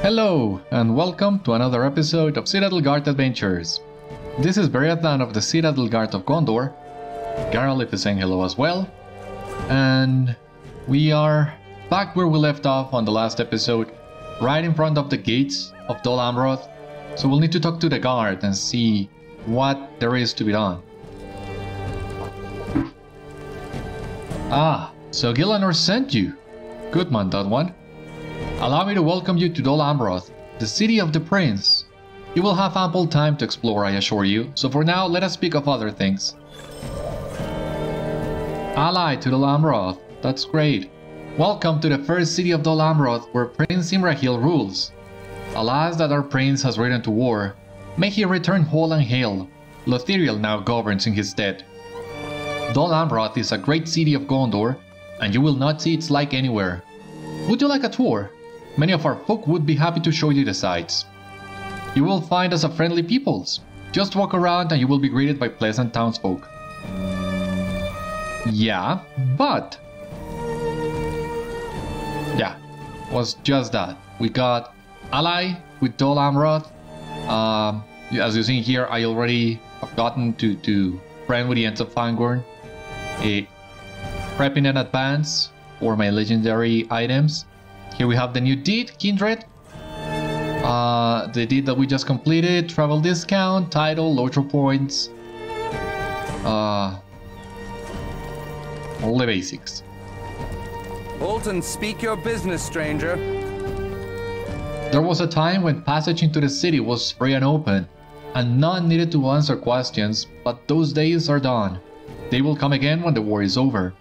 Hello, and welcome to another episode of Citadel Guard Adventures. This is Beriathan of the Citadel Guard of Gondor. Garlic is saying hello as well. And we are back where we left off on the last episode, right in front of the gates of Dol Amroth. So we'll need to talk to the guard and see what there is to be done. Ah, so Gillanor sent you. Good man, that one. Allow me to welcome you to Dol Amroth, the city of the prince. You will have ample time to explore, I assure you, so for now let us speak of other things. Ally to Dol Amroth, that's great. Welcome to the first city of Dol Amroth, where Prince Imrahil rules. Alas that our prince has returned to war. May he return whole and hail. Lothíriel now governs in his stead. Dol Amroth is a great city of Gondor, and you will not see its like anywhere. Would you like a tour? Many of our folk would be happy to show you the sights. You will find us a friendly peoples. Just walk around and you will be greeted by pleasant townsfolk. Yeah, but... yeah, was just that. We got ally with Dol Amroth. As you see here, I already have gotten to friend with the Ents of Fangorn. Prepping in advance for my legendary items. Here we have the new deed, Kindred. The deed that we just completed, travel discount, title, LOTRO points. All the basics. Bolton, speak your business, stranger. There was a time when passage into the city was free and open, and none needed to answer questions, but those days are done. They will come again when the war is over.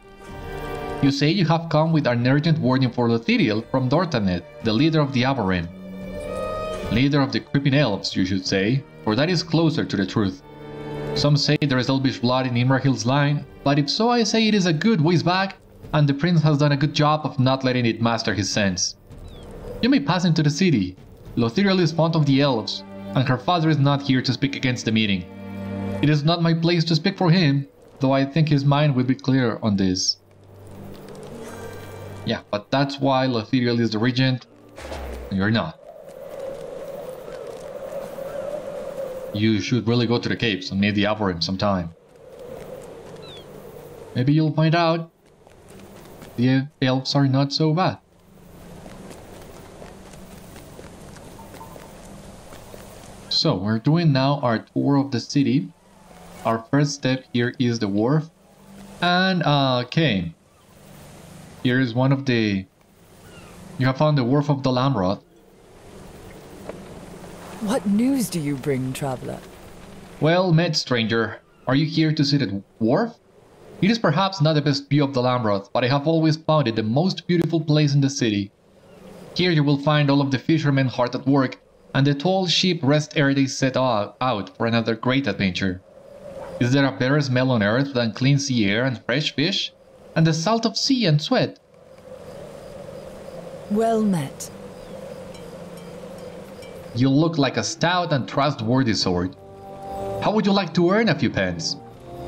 You say you have come with an urgent warning for Lothíriel from Dorthaneth, the leader of the Aberrin. Leader of the creeping elves, you should say, for that is closer to the truth. Some say there is elvish blood in Imrahil's line, but if so, I say it is a good ways back, and the prince has done a good job of not letting it master his sense. You may pass into the city. Lothíriel is fond of the elves, and her father is not here to speak against the meeting. It is not my place to speak for him, though I think his mind will be clear on this. Yeah, but that's why Lothíriel is the regent, and you're not. You should really go to the caves and meet the Aberrin sometime. Maybe you'll find out the elves are not so bad. So, we're doing now our tour of the city. Our first step here is the wharf. And, okay. Here is one of the... You have found the wharf of Dol Amroth. What news do you bring, traveler? Well met, stranger. Are you here to see the wharf? It is perhaps not the best view of Dol Amroth, but I have always found it the most beautiful place in the city. Here you will find all of the fishermen hard at work, and the tall ship rest ere they set out for another great adventure. Is there a better smell on earth than clean sea air and fresh fish? And the salt of sea and sweat? Well met. You look like a stout and trustworthy sword. How would you like to earn a few pence?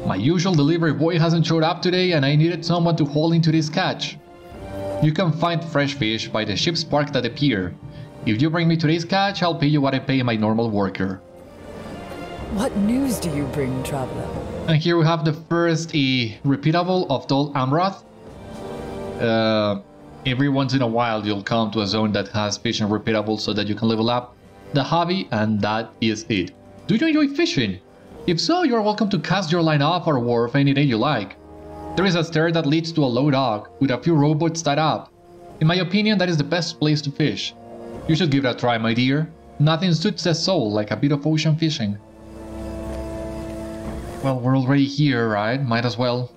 My usual delivery boy hasn't showed up today and I needed someone to haul into this catch. You can find fresh fish by the ships parked at the pier. If you bring me today's catch, I'll pay you what I pay my normal worker. What news do you bring, traveler? And here we have the first repeatable of Dol Amroth. Every once in a while you'll come to a zone that has fishing repeatable so that you can level up the hobby, and that is it. Do you enjoy fishing? If so, you are welcome to cast your line off our wharf any day you like. There is a stair that leads to a low dock with a few rowboats tied up. In my opinion, that is the best place to fish. You should give it a try, my dear. Nothing suits the soul like a bit of ocean fishing. Well, we're already here, right? Might as well.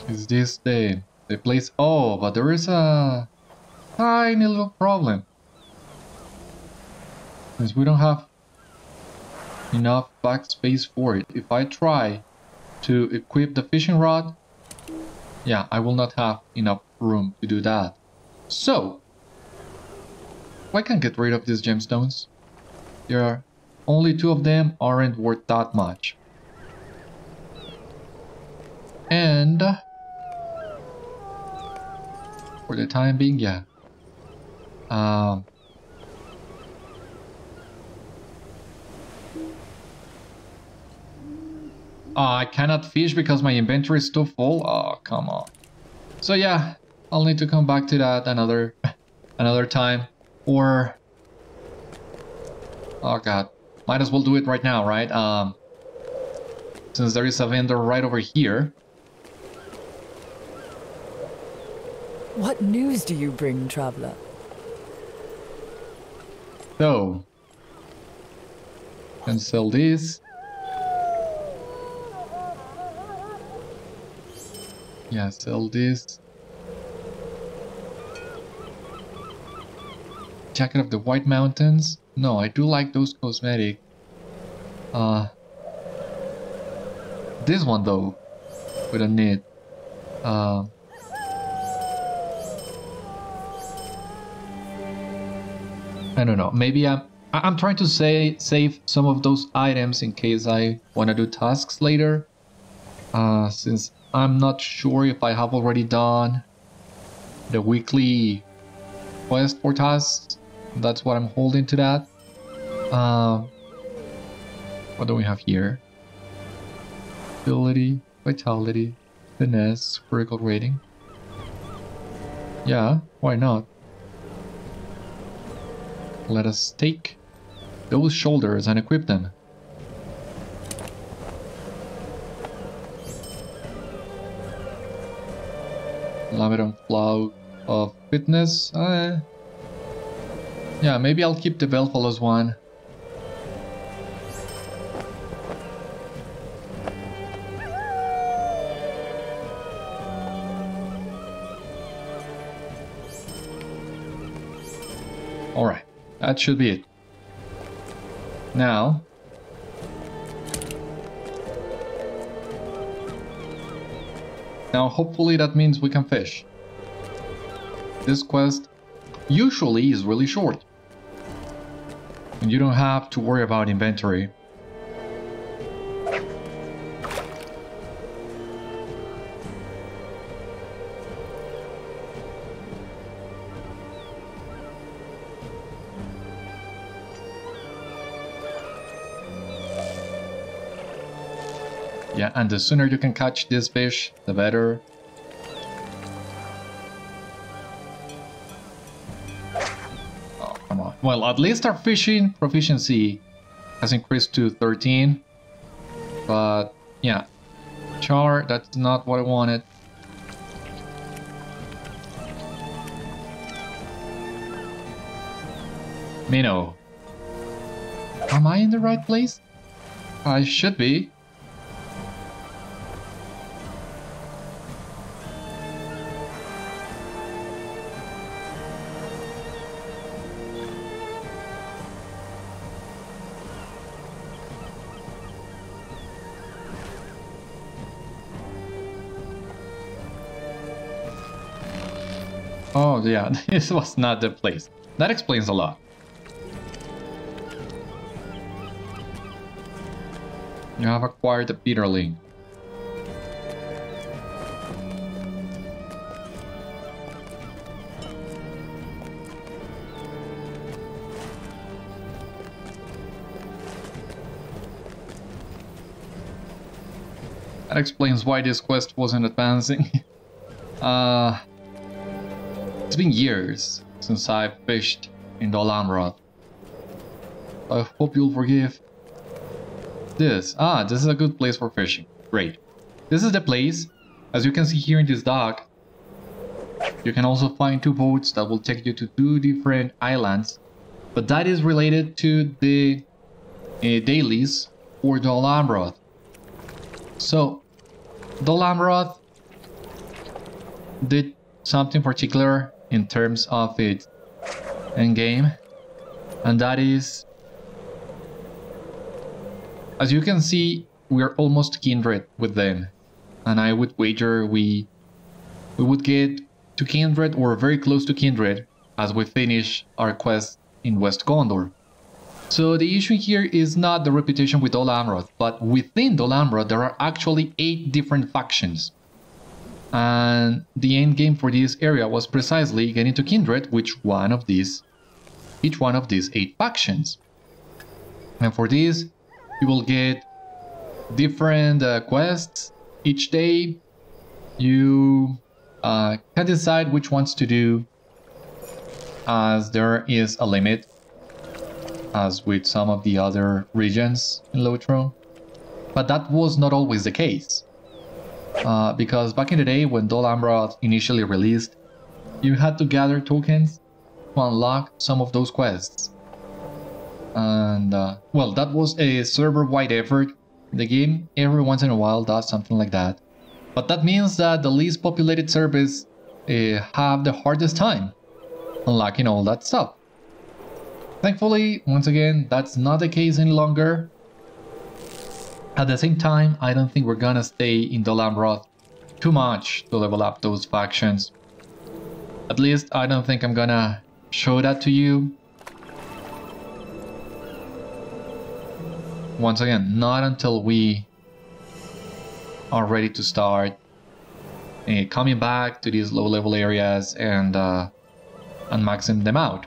Is this the place? Oh, but there is a tiny little problem. Because we don't have enough backspace for it. If I try to equip the fishing rod, yeah, I will not have enough room to do that. So, I can get rid of these gemstones. There are only 2 of them, aren't worth that much. And for the time being, yeah. I cannot fish because my inventory is too full. Oh, come on. So yeah, I'll need to come back to that another time. Or oh god, might as well do it right now, right? Since there is a vendor right over here. What news do you bring, traveler? So, can sell this. Yeah, sell this. Jacket of the White Mountains. No, I do like those cosmetic. This one though, with a knit. I don't know. Maybe I'm trying to save some of those items in case I want to do tasks later. Since I'm not sure if I have already done the weekly quest for tasks. That's what I'm holding to that. What do we have here? Ability, vitality, finesse, critical rating. Yeah, why not? Let us take those shoulders and equip them. Lameron Flow of Fitness. Yeah, maybe I'll keep the Belfallows one. Alright, that should be it. Now, hopefully that means we can fish. This quest usually is really short. And you don't have to worry about inventory. Yeah, and the sooner you can catch this fish, the better. Oh, come on. Well, at least our fishing proficiency has increased to 13. But, yeah. Char, that's not what I wanted. Minnow. Am I in the right place? I should be. Oh yeah, this was not the place. That explains a lot. You have acquired a peterling. That explains why this quest wasn't advancing. It's been years since I've fished in Dol Amroth. I hope you'll forgive. This is a good place for fishing. Great. This is the place. As you can see here in this dock, you can also find 2 boats that will take you to 2 different islands. But that is related to the dailies for Dol Amroth. So, Dol Amroth did something particular in terms of its endgame, and that is, as you can see, we are almost kindred with them, and I would wager we would get to Kindred or very close to Kindred as we finish our quest in West Gondor. So the issue here is not the reputation with Dol Amroth, but within Dol Amroth there are actually 8 different factions. And the end game for this area was precisely getting to Kindred each one of these 8 factions. And for this, you will get different quests each day. You can decide which ones to do, as there is a limit, as with some of the other regions in LOTRO. But that was not always the case. Because back in the day when Dol Amroth initially released, you had to gather tokens to unlock some of those quests. And, well, that was a server-wide effort. The game every once in a while does something like that. But that means that the least populated servers have the hardest time unlocking all that stuff. Thankfully, once again, that's not the case any longer. At the same time, I don't think we're gonna stay in Dol Amroth too much to level up those factions. At least, I don't think I'm gonna show that to you. Once again, not until we are ready to start coming back to these low-level areas and maxing them out.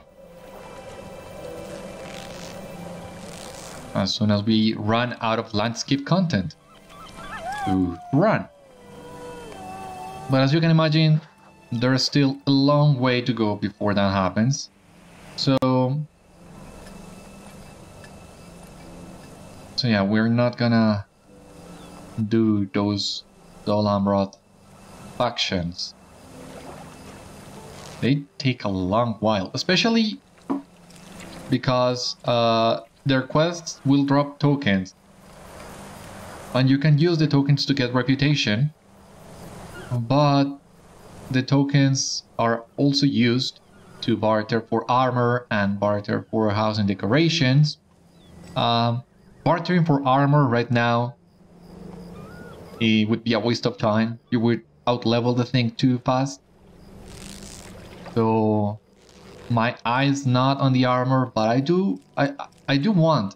As soon as we run out of landscape content to run. But as you can imagine, there's still a long way to go before that happens. So yeah, we're not gonna do those Dol Amroth factions. They take a long while, especially because their quests will drop tokens, and you can use the tokens to get reputation, but the tokens are also used to barter for armor and barter for housing decorations. Bartering for armor right now, it would be a waste of time. You would outlevel the thing too fast. So my eye's not on the armor, but I do want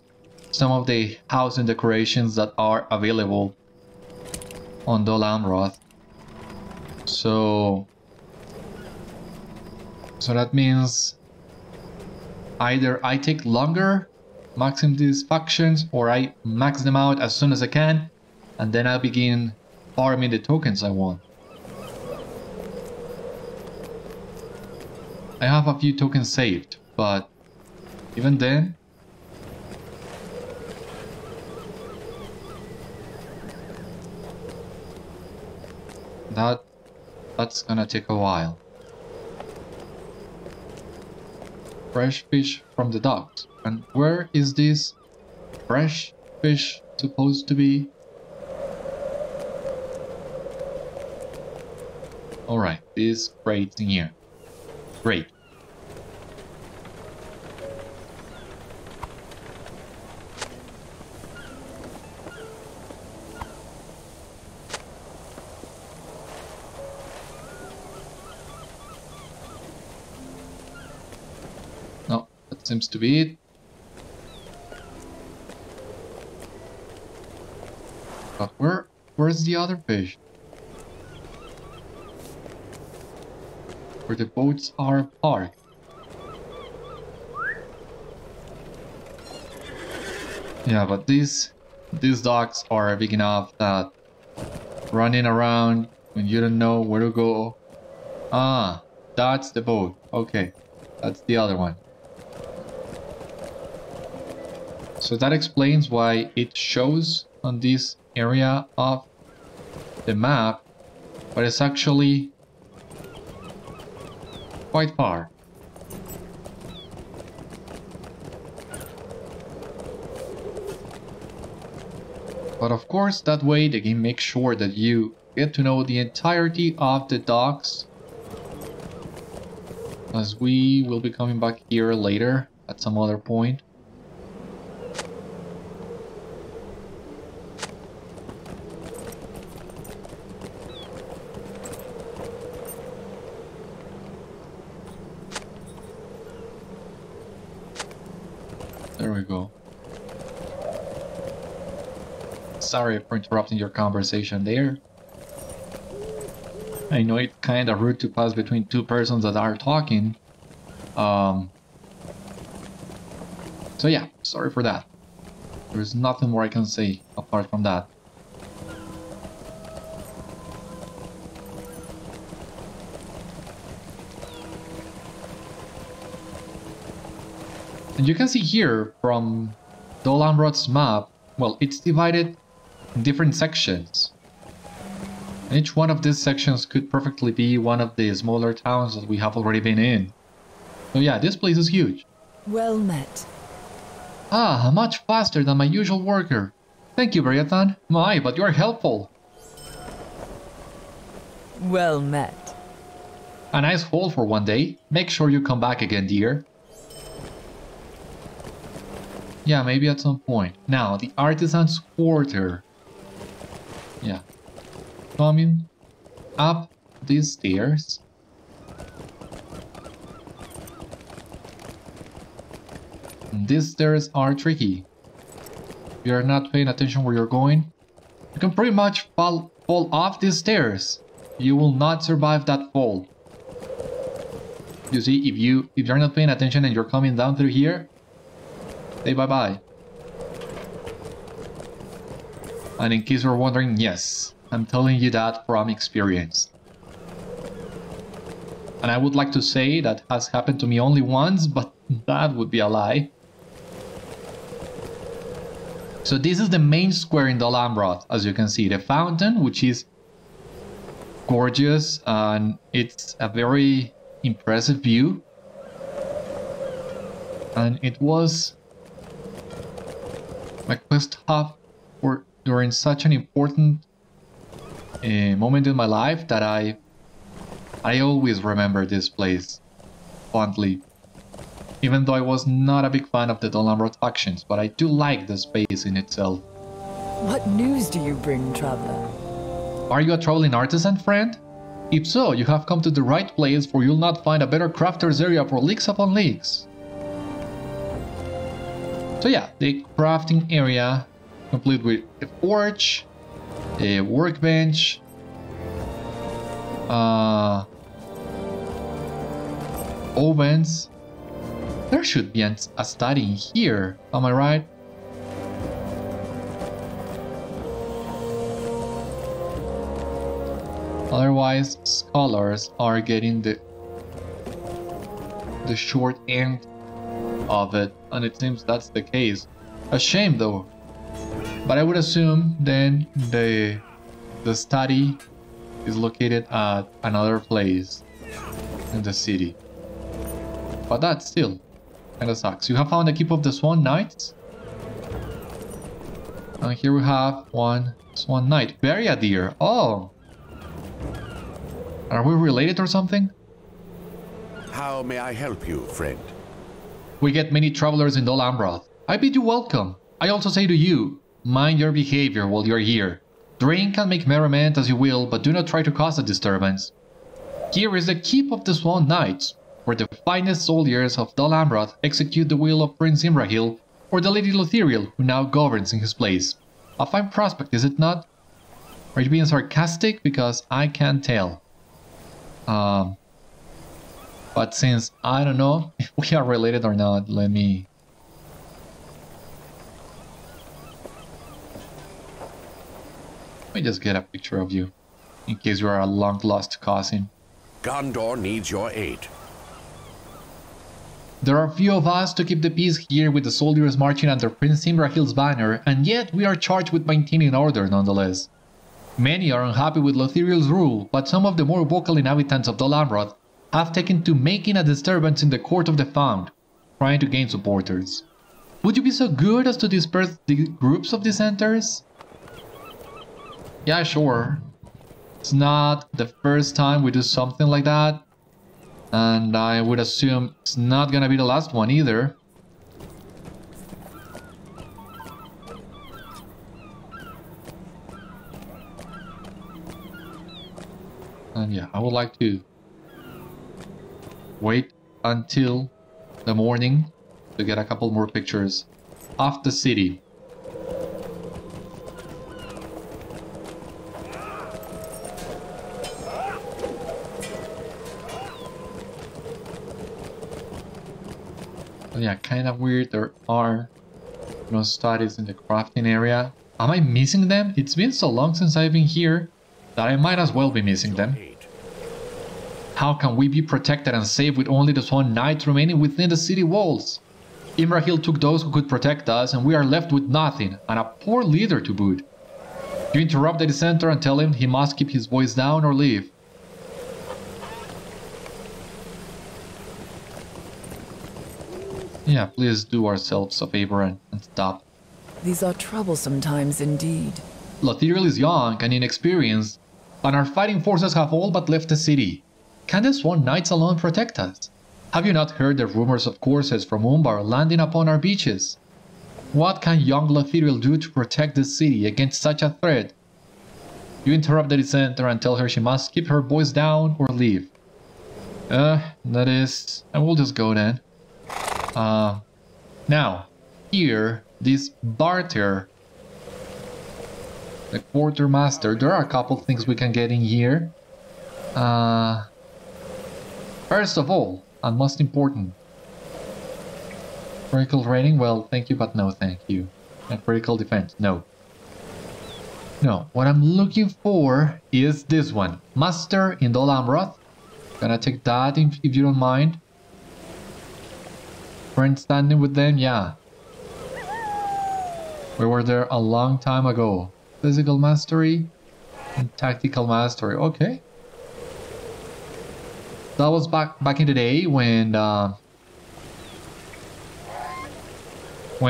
some of the housing decorations that are available on Dol Amroth. So that means either I take longer maxing these factions, or I max them out as soon as I can, and then I'll begin farming the tokens I want. I have a few tokens saved, but even then, that's gonna take a while. Fresh fish from the docks. And where is this fresh fish supposed to be? Alright, this crate's in here. Great. No, that seems to be it. But where's the other fish? Where the boats are parked. Yeah, but these docks are big enough that running around when you don't know where to go. Ah, that's the boat. Okay, that's the other one. So that explains why it shows on this area of the map, but it's actually quite far. But of course, that way the game makes sure that you get to know the entirety of the docks, as we will be coming back here later at some other point. we go. Sorry for interrupting your conversation there. I know it's kinda rude to pass between two persons that are talking. So yeah, sorry for that. There's nothing more I can say apart from that. And you can see here from Dol Amroth's map, well, it's divided in different sections. And each one of these sections could perfectly be one of the smaller towns that we have already been in. So yeah, this place is huge. Well met. Ah, much faster than my usual worker. Thank you, Beriathan. My, but you're helpful. Well met. A nice haul for one day. Make sure you come back again, dear. Yeah, maybe at some point. Now, the artisan's quarter. Yeah. Coming up these stairs. These stairs are tricky. If you're not paying attention where you're going, you can pretty much fall off these stairs. You will not survive that fall. You see, if you're not paying attention and you're coming down through here, say bye-bye. And in case you're wondering, yes, I'm telling you that from experience. And I would like to say that has happened to me only once, but that would be a lie. So this is the main square in Dol Amroth, as you can see. The fountain, which is gorgeous, and it's a very impressive view. And it was my quest hub during such an important moment in my life that I always remember this place fondly. Even though I was not a big fan of the Dol Amroth factions, but I do like the space in itself. What news do you bring, traveler? Are you a traveling artisan, friend? If so, you have come to the right place, for you'll not find a better crafter's area for leagues upon leagues. So yeah, the crafting area, complete with a forge, a workbench, ovens. There should be a study in here, am I right? Otherwise, scholars are getting the short end of it, and it seems that's the case. A shame though. But I would assume then the study is located at another place in the city. But that still kinda sucks. You have found the keep of the Swan-knights. And here we have one Swan-knight. Beriathan. Oh! Are we related or something? How may I help you, friend? We get many travelers in Dol Amroth. I bid you welcome. I also say to you, mind your behavior while you're here. Drink and make merriment as you will, but do not try to cause a disturbance. Here is the keep of the Swan-knights, where the finest soldiers of Dol Amroth execute the will of Prince Imrahil or the Lady Lothíriel, who now governs in his place. A fine prospect, is it not? Are you being sarcastic? Because I can't tell. But since I don't know if we are related or not, let me just get a picture of you, in case you are a long-lost cousin. Gondor needs your aid. There are few of us to keep the peace here with the soldiers marching under Prince Imrahil's banner, and yet we are charged with maintaining order nonetheless. Many are unhappy with Lothíriel's rule, but some of the more vocal inhabitants of Dol Amroth have taken to making a disturbance in the Court of the Found, trying to gain supporters. Would you be so good as to disperse the groups of dissenters? Yeah, sure. It's not the first time we do something like that, and I would assume it's not gonna be the last one either. And yeah, I would like to wait until the morning to get a couple more pictures of the city. Yeah, kind of weird. There are no studies in the crafting area. Am I missing them? It's been so long since I've been here that I might as well be missing them. How can we be protected and safe with only the Swan-knights remaining within the city walls? Imrahil took those who could protect us, and we are left with nothing, and a poor leader to boot. You interrupt the dissenter and tell him he must keep his voice down or leave. Yeah, please do ourselves a favor and stop. These are troublesome times indeed. Lothíriel is young and inexperienced, and our fighting forces have all but left the city. Can the Swan-knights alone protect us? Have you not heard the rumors of corsairs from Umbar landing upon our beaches? What can young Lothíriel do to protect the city against such a threat? You interrupt the dissenter and tell her she must keep her voice down or leave. That is... I will just go then. Now, here, this barter, the quartermaster, there are a couple things we can get in here. First of all, and most important, critical rating, well, thank you, but no thank you. And critical defense, no. No, what I'm looking for is this one. Master in Dol Amroth. Gonna take that if you don't mind. Friend standing with them, yeah. We were there a long time ago. Physical mastery and tactical mastery, okay. That was back in the day when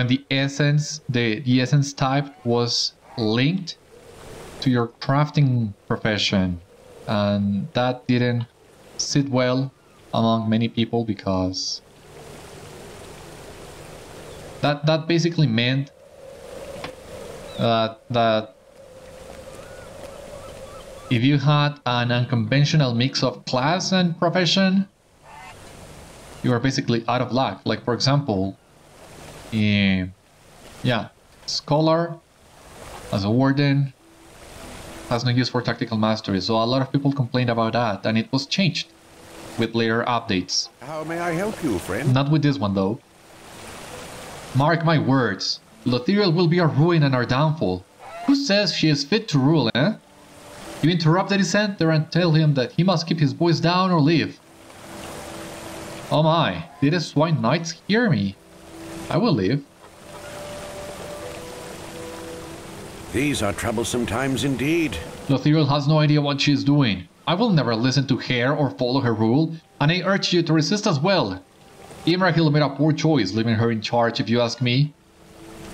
the essence type was linked to your crafting profession, and that didn't sit well among many people because that basically meant that if you had an unconventional mix of class and profession, you are basically out of luck. Like, for example, Scholar as a Warden has no use for tactical mastery, so a lot of people complained about that, and it was changed with later updates. How may I help you, friend? Not with this one, though. Mark my words, Lothíriel will be our ruin and our downfall. Who says she is fit to rule, eh? You interrupt the dissenter and tell him that he must keep his voice down or leave. Oh my, did the Swan-knights hear me? I will leave. These are troublesome times indeed. Lothíriel has no idea what she is doing. I will never listen to her or follow her rule, and I urge you to resist as well. Imrahil made a poor choice leaving her in charge, if you ask me.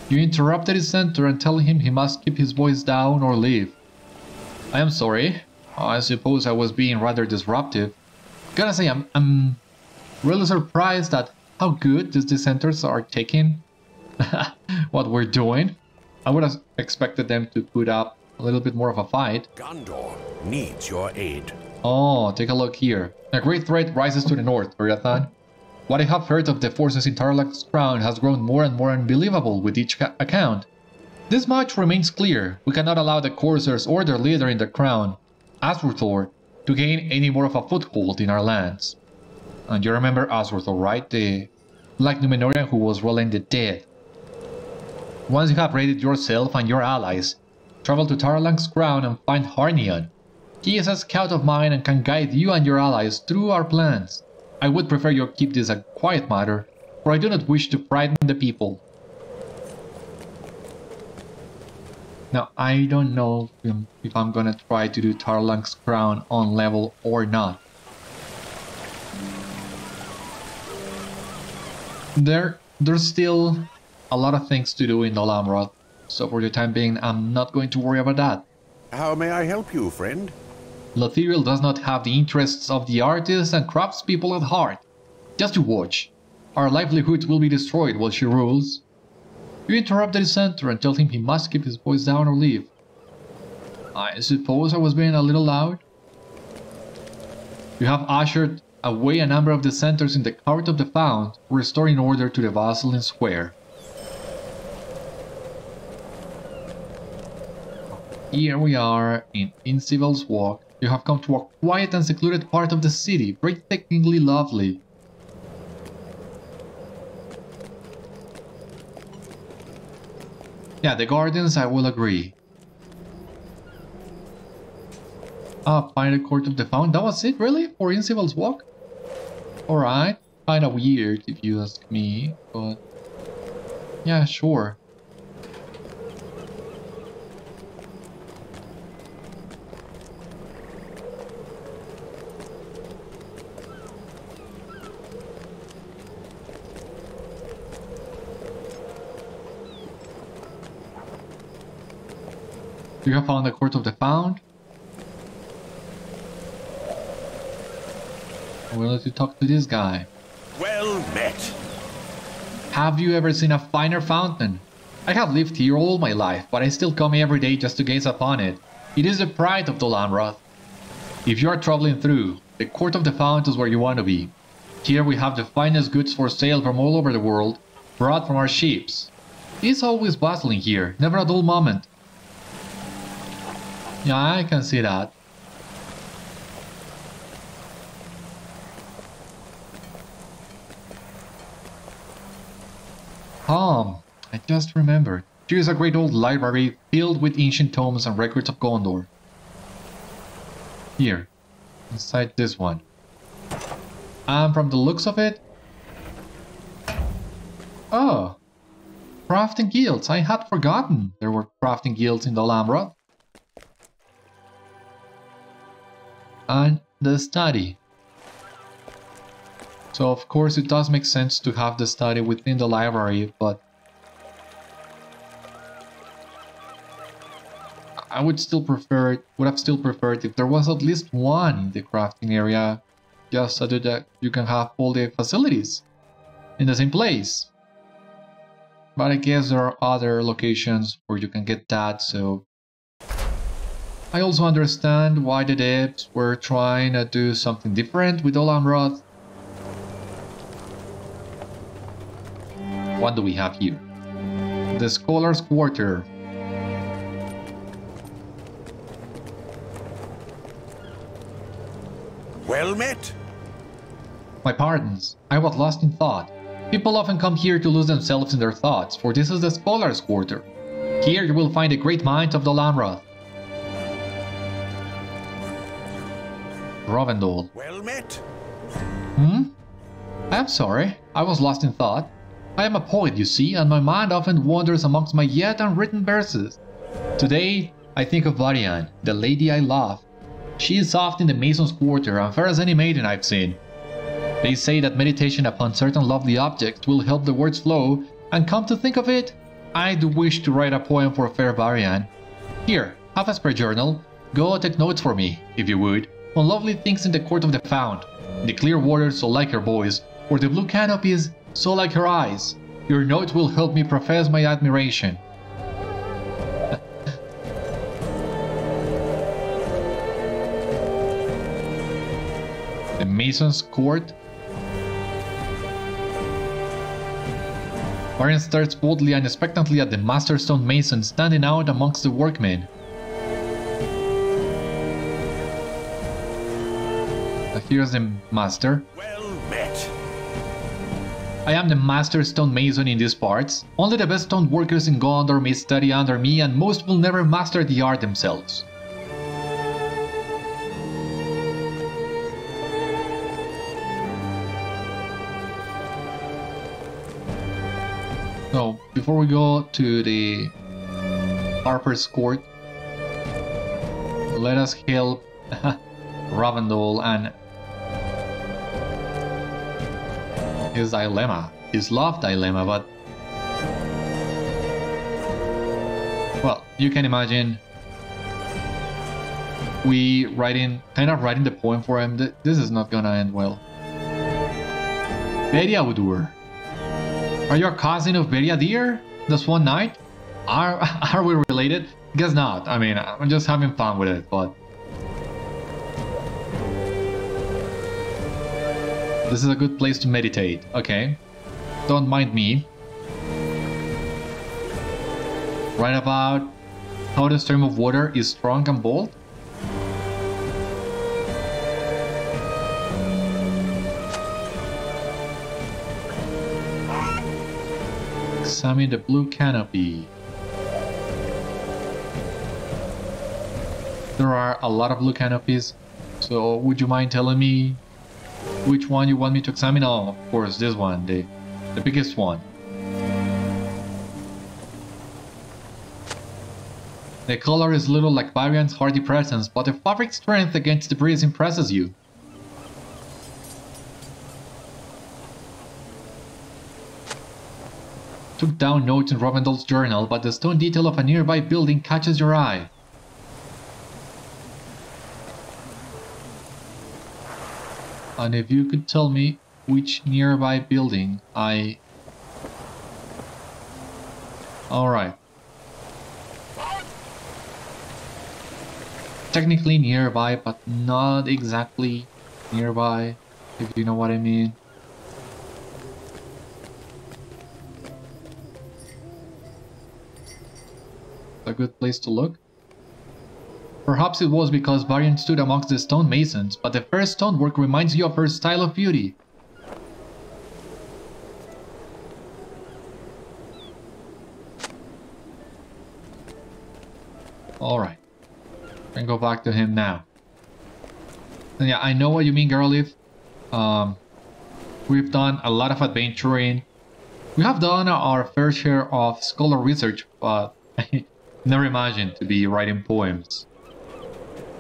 You interrupt the dissenter and tell him he must keep his voice down or leave. I am sorry. I suppose I was being rather disruptive. Gotta say, I'm really surprised at how good these dissenters are taking what we're doing. I would have expected them to put up a little bit more of a fight. Gondor needs your aid. Oh, take a look here. A great threat rises to the north, Beriathan. What I have heard of the forces in Tarlak's crown has grown more and more unbelievable with each account. This much remains clear. We cannot allow the corsairs or their leader in the crown, Azruthor, to gain any more of a foothold in our lands. And you remember Azruthor, right? The Black Numenorian who was rolling the dead. Once you have raided yourself and your allies, travel to Tarlak's crown and find Harnian. He is a scout of mine and can guide you and your allies through our plans. I would prefer you keep this a quiet matter, for I do not wish to frighten the people. Now, I don't know if I'm gonna try to do Tarlak's crown on level or not. There's still a lot of things to do in Dol Amroth, so for the time being, I'm not going to worry about that. How may I help you, friend? Lothíriel does not have the interests of the artists and craftspeople at heart. Just you watch. Our livelihoods will be destroyed while she rules. You interrupt the dissenter and tell him he must keep his voice down or leave. I suppose I was being a little loud. You have ushered away a number of dissenters in the Court of the Found, restoring order to the Vassal Square. Here we are in Incivil's Walk. You have come to a quiet and secluded part of the city, breathtakingly lovely. Yeah, the gardens, I will agree. Ah, find the Court of the Found. That was it, really? For Incivil's Walk? Alright. Kinda weird, if you ask me, but... yeah, sure. You have found the Court of the Found. I will let you talk to this guy. Well met. Have you ever seen a finer fountain? I have lived here all my life, but I still come every day just to gaze upon it. It is the pride of Dol Amroth. If you are traveling through, the Court of the Fountain is where you want to be. Here we have the finest goods for sale from all over the world, brought from our ships. It is always bustling here, never a dull moment. Yeah, I can see that. I just remembered. Here is a great old library filled with ancient tomes and records of Gondor. Here, inside this one. And from the looks of it... oh! Crafting guilds. I had forgotten there were crafting guilds in Dol Amroth. And the study. So of course it does make sense to have the study within the library, but I would have still preferred if there was at least one in the crafting area, just so that you can have all the facilities in the same place. But I guess there are other locations where you can get that, so... I also understand why the devs were trying to do something different with Dol Amroth. What do we have here? The Scholar's Quarter. Well met. My pardons, I was lost in thought. People often come here to lose themselves in their thoughts, for this is the Scholar's Quarter. Here you will find the great minds of Dol Amroth. Rovendol. Well met. I'm sorry, I was lost in thought. I am a poet, you see, and my mind often wanders amongst my yet unwritten verses. Today, I think of Beriathan, the lady I love. She is soft in the Mason's Quarter and fair as any maiden I've seen. They say that meditation upon certain lovely objects will help the words flow, and come to think of it, I do wish to write a poem for fair Beriathan. Here, have a spare journal. Go take notes for me, if you would, on lovely things in the Court of the Found, the clear waters so like her voice, or the blue canopies so like her eyes. Your notes will help me profess my admiration. The Mason's Court. Beriathan stares boldly and expectantly at the Master Stone Mason standing out amongst the workmen. Here's the Master. Well met. I am the Master Stone Mason in these parts. Only the best stone workers in Gondor may study under me, and most will never master the art themselves. So, before we go to the Harper's Court, let us help Rovendol and his dilemma, his love dilemma, but well, you can imagine kind of writing the poem for him. This is not gonna end well. Beriathan, are you a cousin of Beriathan, the Swan-knight? Are we related? Guess not. I mean, I'm just having fun with it, but this is a good place to meditate, okay? Don't mind me. Right about How the stream of water is strong and bold? Examine the blue canopy. There are a lot of blue canopies, so would you mind telling me which one you want me to examine? Oh, of course, this one, the biggest one. The color is little like Varian's hardy presence, but the fabric strength against the breeze impresses you. Took down notes in Rovendol's journal, but the stone detail of a nearby building catches your eye. And if you could tell me which nearby building I... Alright. Technically nearby, but not exactly nearby, if you know what I mean. A good place to look. Perhaps it was because Varian stood amongst the stonemasons, but the first stonework reminds you of her style of beauty. Alright. Can go back to him now. And yeah, I know what you mean, Garliff. We've done a lot of adventuring. We have done our fair share of scholar research, but I never imagined to be writing poems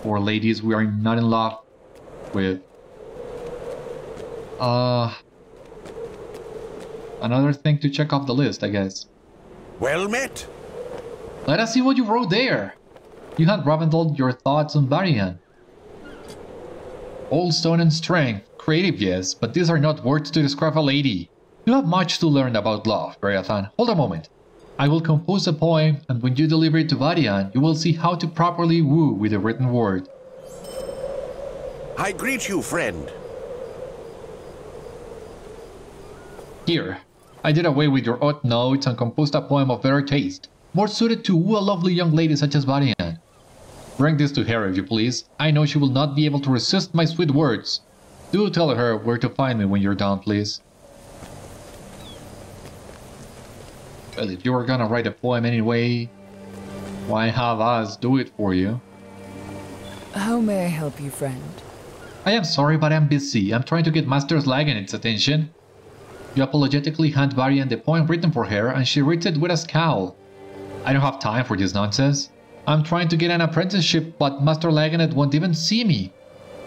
for ladies we are not in love with. Another thing to check off the list, I guess. Well met. Let us see what you wrote there. You had Ravendal your thoughts on Varian. Old stone and strength, creative yes, but these are not words to describe a lady. You have much to learn about love, Beriathan. Hold a moment. I will compose a poem, and when you deliver it to Varian, you will see how to properly woo with a written word. I greet you, friend. Here, I did away with your odd notes and composed a poem of better taste, more suited to woo a lovely young lady such as Varian. Bring this to her, if you please. I know she will not be able to resist my sweet words. Do tell her where to find me when you're done, please. Well, if you were gonna write a poem anyway, why have us do it for you? How may I help you, friend? I am sorry, but I'm busy. I'm trying to get Master Slaganeth's attention. You apologetically hand Varian the poem written for her, and she reads it with a scowl. I don't have time for this nonsense. I'm trying to get an apprenticeship, but Master Slaganeth won't even see me.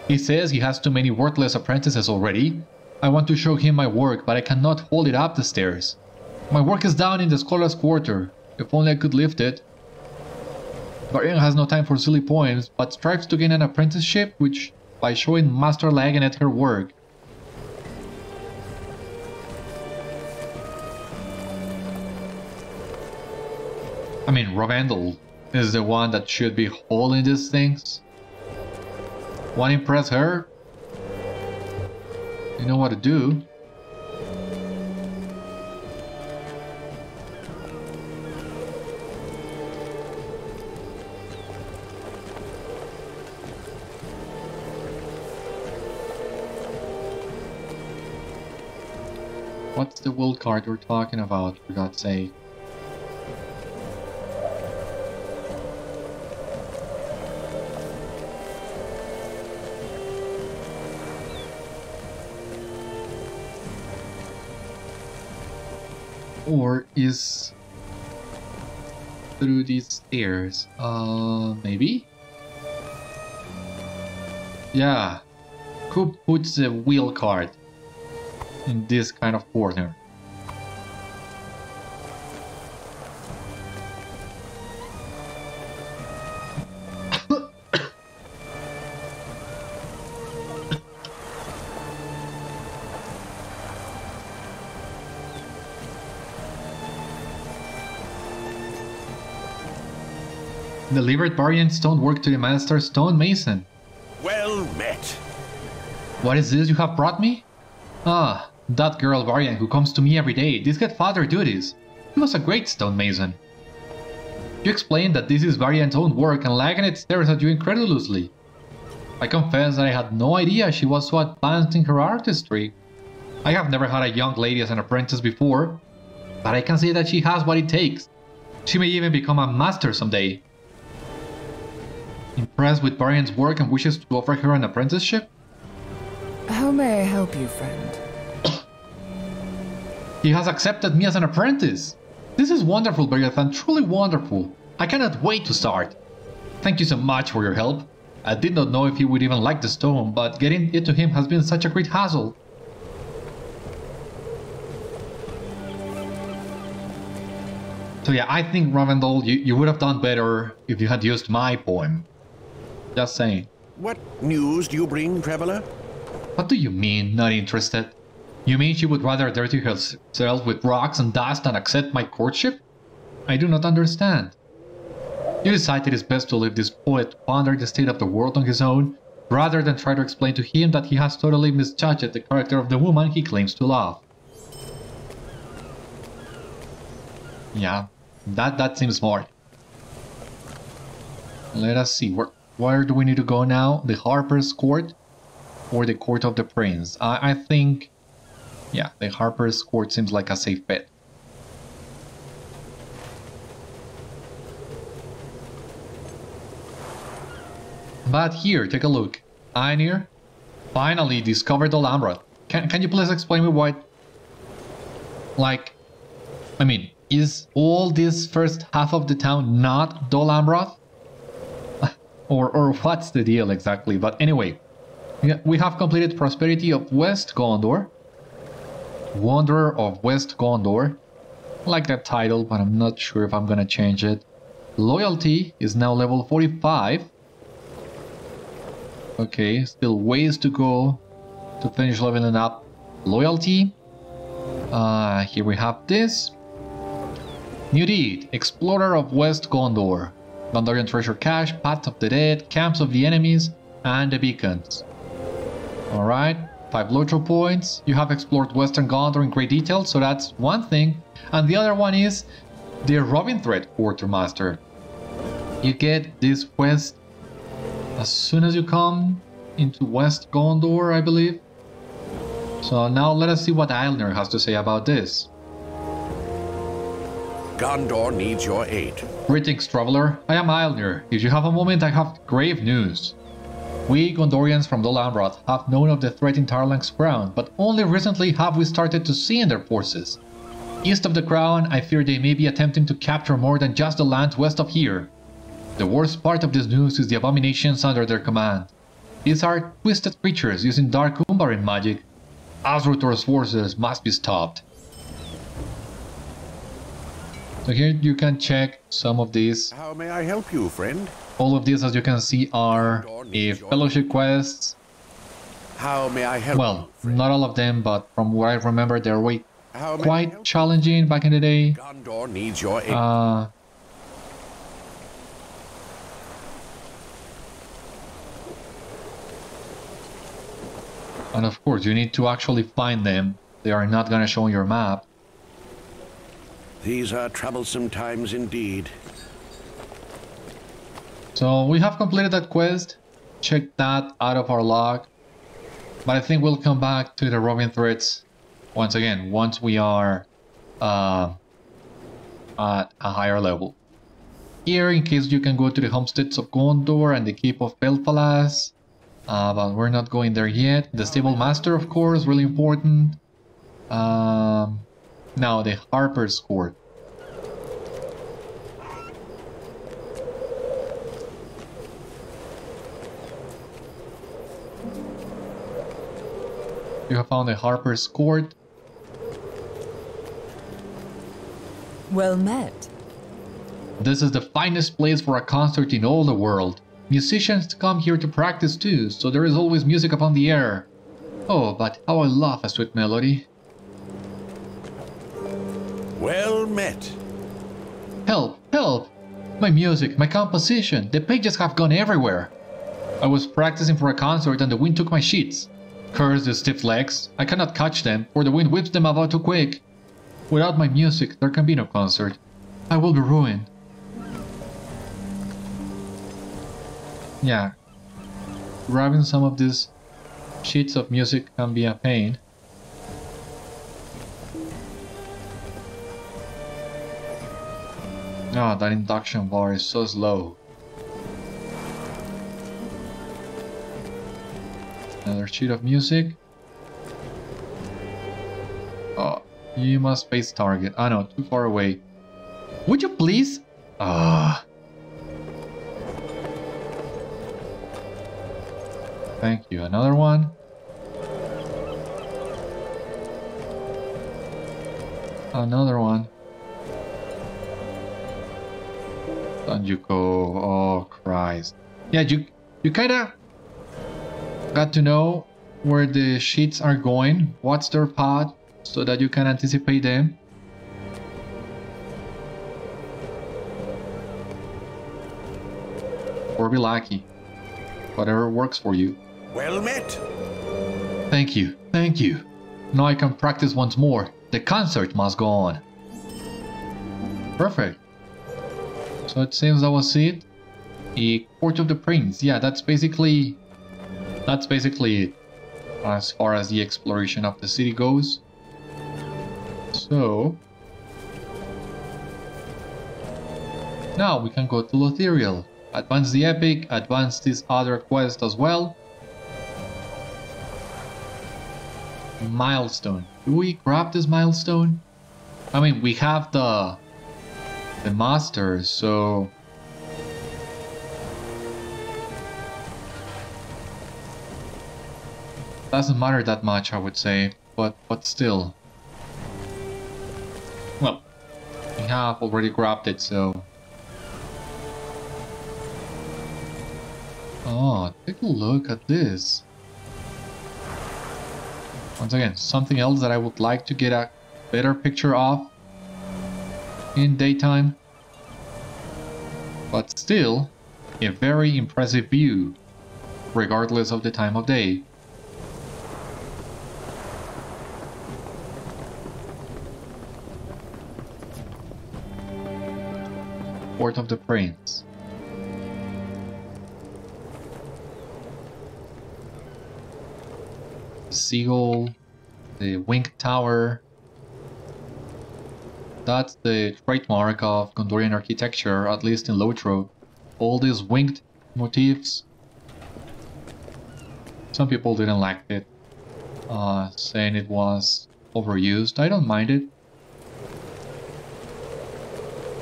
He says he has too many worthless apprentices already. I want to show him my work, but I cannot hold it up the stairs. My work is down in the Scholar's Quarter. If only I could lift it. Varian has no time for silly poems, but strives to gain an apprenticeship, which by showing Master Slaganeth her work. I mean, Rovendal is the one that should be holding these things. Want to impress her? You know what to do. What's the will card we're talking about, for God's sake? Or is through these stairs? Maybe? Yeah. Who puts the wheel card in this kind of corner? Delivered Varian stonework to the Master Stonemason. Well met. What is this you have brought me? Ah, that girl Varian who comes to me every day. This get father duties. He was a great stonemason. You explained that this is Beriathan's own work and Laganet stares at you incredulously. I confess that I had no idea she was so advanced in her artistry. I have never had a young lady as an apprentice before, but I can see that she has what it takes. She may even become a master someday. Impressed with Beriathan's work and wishes to offer her an apprenticeship? How may I help you, friend? He has accepted me as an apprentice. This is wonderful, Beriathan, truly wonderful. I cannot wait to start. Thank you so much for your help. I did not know if he would even like the stone, but getting it to him has been such a great hassle. So yeah, I think Ravendol, you would have done better if you had used my poem. Just saying. What news do you bring, traveler? What do you mean, not interested? You mean she would rather dirty herself with rocks and dust than accept my courtship? I do not understand. You decide it is best to leave this poet to ponder the state of the world on his own, rather than try to explain to him that he has totally misjudged the character of the woman he claims to love. Yeah, that seems smart. Let us see, where do we need to go now? The Harper's Court or the Court of the Prince? I think, yeah, the Harper's Court seems like a safe bet. But here, take a look. Einir finally discovered Dol Amroth. Can you please explain me why? Like, I mean, is all this first half of the town not Dol Amroth? or what's the deal exactly? But anyway, we have completed Prosperity of West Gondor. Wanderer of West Gondor. I like that title, but I'm not sure if I'm gonna change it. Loyalty is now level 45. Okay, still ways to go to finish leveling up Loyalty. Here we have this. New deed, Explorer of West Gondor. Gondorian treasure cache, Path of the Dead, Camps of the Enemies, and the Beacons. Alright, 5 LOTRO points. You have explored Western Gondor in great detail, so that's one thing. And the other one is the Robinthred Quartermaster. You get this quest as soon as you come into West Gondor, I believe. So now let us see what Eilnir has to say about this. Gondor needs your aid. Greetings, traveler. I am Eilnir. If you have a moment, I have grave news. We Gondorians from Dol Amroth have known of the threat in Tarlank's crown, but only recently have we started to see in their forces. East of the crown, I fear they may be attempting to capture more than just the land west of here. The worst part of this news is the abominations under their command. These are twisted creatures using dark Umbaran magic. Azrutor's forces must be stopped. So here you can check some of these. How may I help you, friend? All of these, as you can see, are fellowship quests. How may I help well, you, not all of them, but from what I remember, they were How may I quite help? challenging back in the day. Gondor needs your aid. And of course, you need to actually find them. They are not gonna show on your map. These are troublesome times indeed. So we have completed that quest. Check that out of our log. But I think we'll come back to the Robinthreads once again, once we are at a higher level. Here, in case you can go to the homesteads of Gondor and the Keep of Belfalas. But we're not going there yet. The Stable Master, of course, really important. Now, the Harper's Court. You have found the Harper's Court. Well met. This is the finest place for a concert in all the world. Musicians come here to practice too, so there is always music upon the air. Oh, but how I love a sweet melody. Well met. Help! Help! My music, my composition, the pages have gone everywhere. I was practicing for a concert and the wind took my sheets. Curse the stiff legs, I cannot catch them, for the wind whips them about too quick. Without my music, there can be no concert. I will be ruined. Yeah, grabbing some of these sheets of music can be a pain. Oh, that induction bar is so slow. Another sheet of music. Oh, you must face target. Ah no, too far away. Would you please? Ah. Thank you. Another one. Another one. Down you go. Oh Christ. Yeah, you kinda got to know where the sheets are going, what's their path, so that you can anticipate them. Or be lucky. Whatever works for you. Well met. Thank you, thank you. Now I can practice once more. The concert must go on. Perfect. So it seems that was it. A Court of the Prince. Yeah, that's basically it as far as the exploration of the city goes. So now we can go to Lothíriel. Advance the epic, advance this other quest as well. Milestone. Do we grab this milestone? I mean, we have the master, so doesn't matter that much, I would say, but still. Well, we have already grabbed it, so. Oh, take a look at this. Once again, something else that I would like to get a better picture of in daytime. But still, a very impressive view, regardless of the time of day. Court of the Prince. The seagull, the winged tower. That's the trademark of Gondorian architecture, at least in LOTRO. All these winged motifs. Some people didn't like it, saying it was overused. I don't mind it.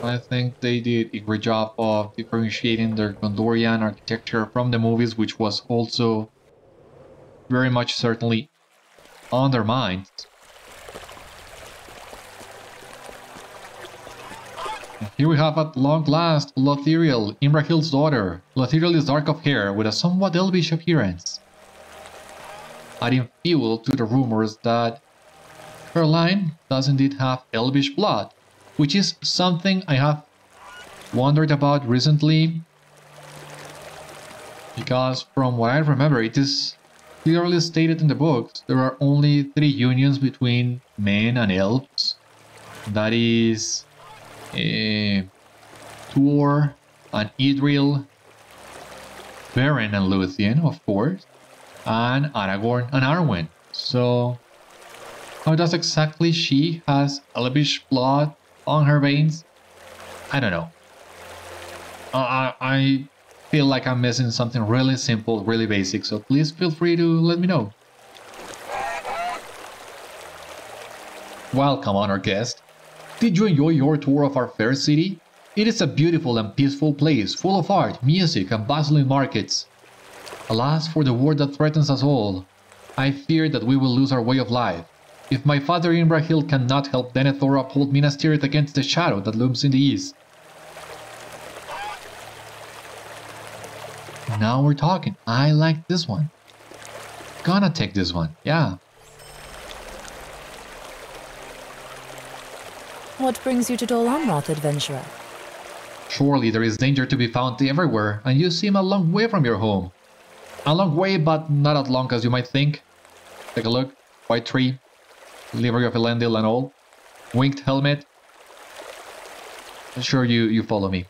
I think they did a great job of differentiating their Gondorian architecture from the movies, which was also very much certainly undermined. Here we have at long last Lothíriel, Imrahil's daughter. Lothíriel is dark of hair with a somewhat elvish appearance, adding fuel to the rumors that her line does indeed have elvish blood, which is something I have wondered about recently, because from what I remember, it is clearly stated in the books there are only 3 unions between men and elves. That is Tuor and Idril, Beren and Luthien, of course, and Aragorn and Arwen. So how does exactly she has elvish blood on her veins? I don't know. I feel like I'm missing something really simple, really basic, so please feel free to let me know. Welcome, honored guest. Did you enjoy your tour of our fair city? It is a beautiful and peaceful place, full of art, music, and bustling markets. Alas for the war that threatens us all. I fear that we will lose our way of life. If my father Imrahil cannot help Denethor uphold Minas Tirith against the shadow that looms in the east. Now we're talking. I like this one. Gonna take this one, yeah. What brings you to Dol Amroth, adventurer? Surely there is danger to be found everywhere, and you seem a long way from your home. A long way, but not as long as you might think. Take a look. White tree, livery of Elendil and all. Winged helmet. Sure, you follow me.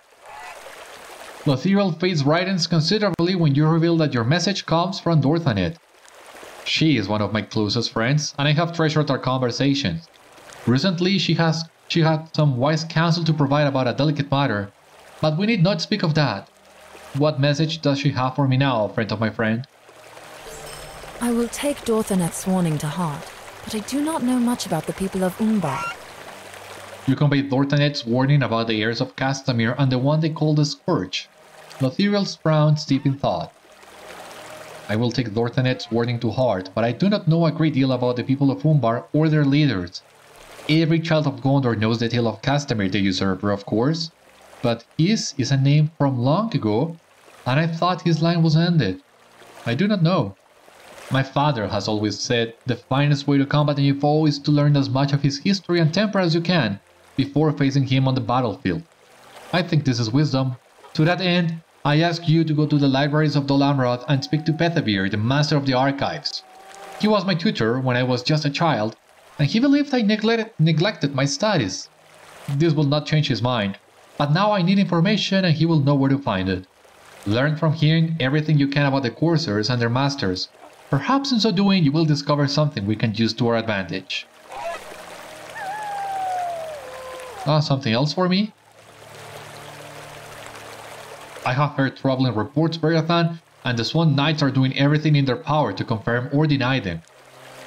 Lothíriel face brightens considerably when you reveal that your message comes from Dorthaneth. She is one of my closest friends, and I have treasured our conversations. Recently, she had some wise counsel to provide about a delicate matter, but we need not speak of that. What message does she have for me now, friend of my friend? I will take Dorthaneth's warning to heart, but I do not know much about the people of Umbar. You conveyed Dorthaneth's warning about the heirs of Castamir and the one they call the Scourge. Lothíriel's frowned deep in thought. I will take Dorthaneth's warning to heart, but I do not know a great deal about the people of Umbar or their leaders. Every child of Gondor knows the tale of Castamir the usurper, of course, but his is a name from long ago, and I thought his line was ended. I do not know. My father has always said the finest way to combat a foe is to learn as much of his history and temper as you can before facing him on the battlefield. I think this is wisdom. To that end, I ask you to go to the libraries of Dol Amroth and speak to Pethebir, the master of the archives. He was my tutor when I was just a child, and he believed I neglected my studies. This will not change his mind, but now I need information and he will know where to find it. Learn from him everything you can about the coursers and their masters. Perhaps in so doing you will discover something we can use to our advantage. Something else for me? I have heard troubling reports, Beriathan, and the Swan-knights are doing everything in their power to confirm or deny them.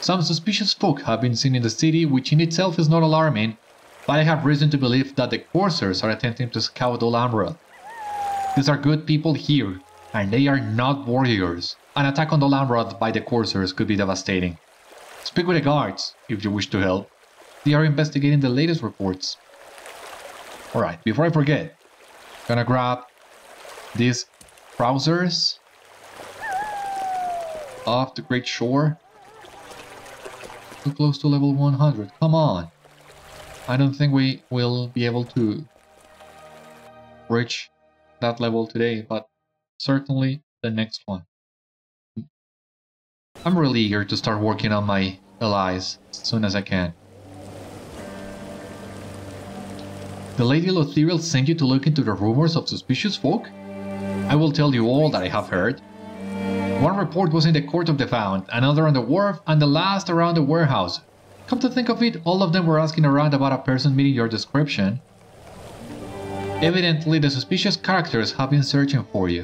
Some suspicious folk have been seen in the city, which in itself is not alarming, but I have reason to believe that the coursers are attempting to scout Dol Amroth. These are good people here, and they are not warriors. An attack on Dol Amroth by the coursers could be devastating. Speak with the guards, if you wish to help. They are investigating the latest reports. Alright, before I forget, gonna grab these trousers off the Great Shore. Too close to level 100, come on. I don't think we will be able to reach that level today, but certainly the next one. I'm really eager to start working on my allies as soon as I can. The Lady Lothíriel sent you to look into the rumors of suspicious folk? I will tell you all that I have heard. One report was in the Court of the Found, another on the wharf, and the last around the warehouse. Come to think of it, all of them were asking around about a person meeting your description. Evidently, the suspicious characters have been searching for you.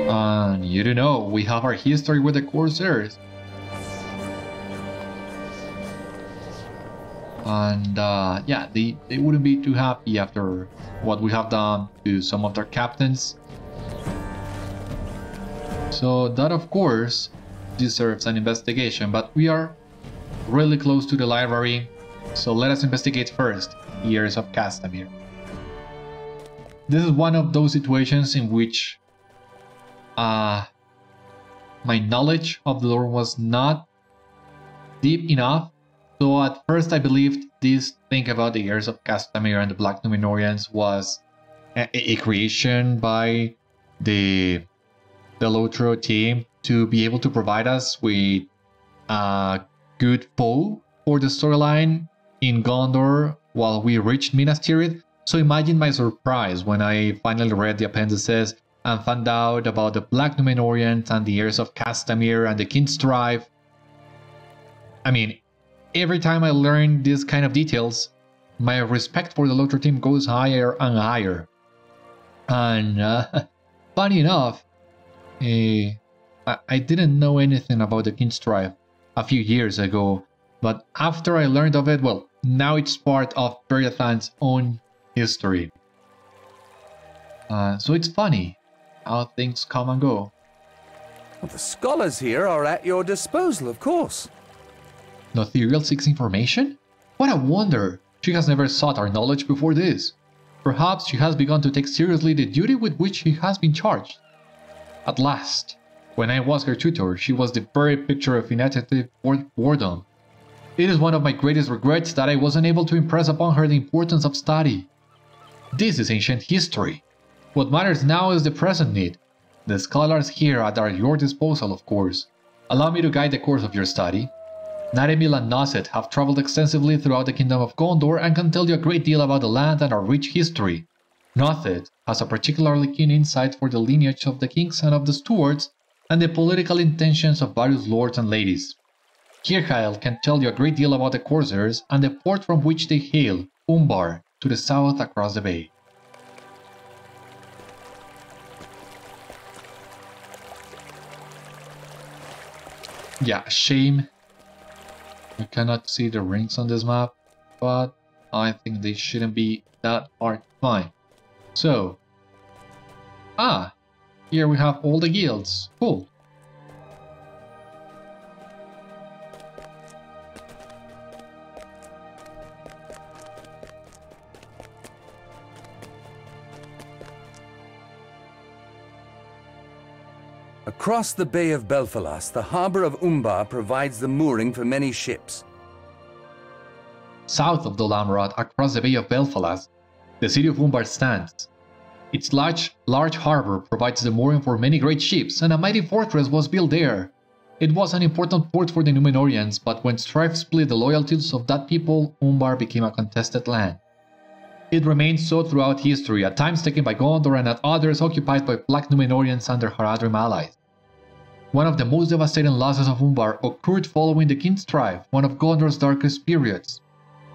And you do know, we have our history with the Corsairs. And yeah, they wouldn't be too happy after what we have done to some of their captains. So that of course deserves an investigation, but we are really close to the library, so let us investigate first Heirs of Castamir. This is one of those situations in which my knowledge of the lore was not deep enough. So at first I believed this thing about the Heirs of Castamir and the Black Númenóreans was a creation by the LOTRO team to be able to provide us with a good foe for the storyline in Gondor while we reached Minas Tirith. So imagine my surprise when I finally read the appendices and found out about the Black Númenóreans and the Heirs of Castamir and the Kin-strife. I mean, every time I learn these kind of details, my respect for the LOTRO team goes higher and higher. And funny enough, I didn't know anything about the Kin-strife a few years ago, but after I learned of it, well, now it's part of Beriathan's own history. So it's funny how things come and go. Well, the scholars here are at your disposal, of course. Lothíriel seeks information? What a wonder! She has never sought our knowledge before this. Perhaps she has begun to take seriously the duty with which she has been charged. At last, when I was her tutor, she was the very picture of inattentive boredom. It is one of my greatest regrets that I wasn't able to impress upon her the importance of study. This is ancient history. What matters now is the present need. The scholars here are at your disposal, of course. Allow me to guide the course of your study. Naremil and Nosset have traveled extensively throughout the Kingdom of Gondor and can tell you a great deal about the land and our rich history. Nosset has a particularly keen insight for the lineage of the kings and of the stewards and the political intentions of various lords and ladies. Kirkhael can tell you a great deal about the Corsairs and the port from which they hail, Umbar, to the south across the bay. Yeah, shame. We cannot see the rings on this map, but I think they shouldn't be that hard to find. So, here we have all the guilds. Cool. Across the Bay of Belfalas, the harbour of Umbar provides the mooring for many ships. South of Dol Amroth, across the Bay of Belfalas, the city of Umbar stands. Its large harbour provides the mooring for many great ships, and a mighty fortress was built there. It was an important port for the Númenóreans, but when strife split the loyalties of that people, Umbar became a contested land. It remained so throughout history, at times taken by Gondor and at others occupied by Black Númenóreans and their Haradrim allies. One of the most devastating losses of Umbar occurred following the Kin-strife, one of Gondor's darkest periods.